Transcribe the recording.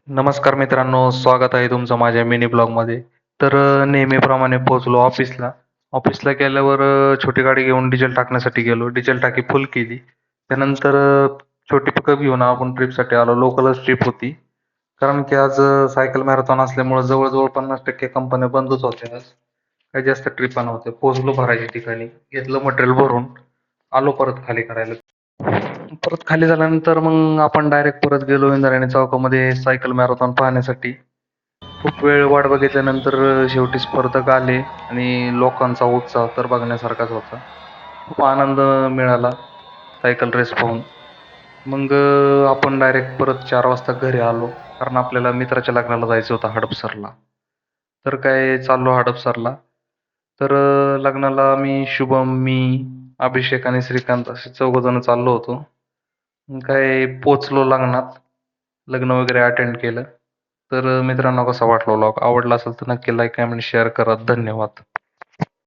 नमस्कार मित्रांनो, स्वागत आहे तुमचं माझ्या मिनी ब्लॉगमध्ये. नेहमीप्रमाणे पोहोचलो ऑफिसला. ऑफिसला गेल्यावर छोटी गाडी घेऊन डिझेल टाकण्यासाठी गेलो. डिझेल टाकी फुल केली. त्यानंतर छोटी पिकअप घेऊन आपण ट्रिपसाठी आलो. लोकलच ट्रिप होती. कारण की आज सायकल मॅरेथॉन असल्यामुळं जवळ-जवळ 50% कंपन्या बंदच होत्या आज. काही जास्त ट्रिपा नव्हत्या. पोहोचलो भरायच्या ठिकाणी. घेतलं मटेरियल भरून. आलो परत खाली करायला. परत खाली झाल्यानंतर मग आपण डायरेक्ट परत गेलो इंद्रायणी चौकामध्ये सायकल मॅरेथॉन पाहण्यासाठी. खूप वेळ वाट बघितल्यानंतर शेवटी स्पर्धक आले आणि लोकांचा उत्साह तर बघण्यासारखाच होता. खूप आनंद मिळाला सायकल रेस पाहून. मग आपण डायरेक्ट परत 4 वाजता घरी आलो. कारण आपल्याला मित्राच्या लग्नाला जायचं होतं हडपसरला. तर काय चाललो हडपसरला. लग्नाला शुभम, मी, अभिषेक आणि श्रीकांत असे चौघजण चाललो होतो. मग काय पोहोचलो लग्नात. लग्न वगैरे अटेंड केलं. मित्रांनो कसा वाटला व्लॉग? आवडला असेल तर नक्की लाईक, कमेंट, शेअर करा. धन्यवाद.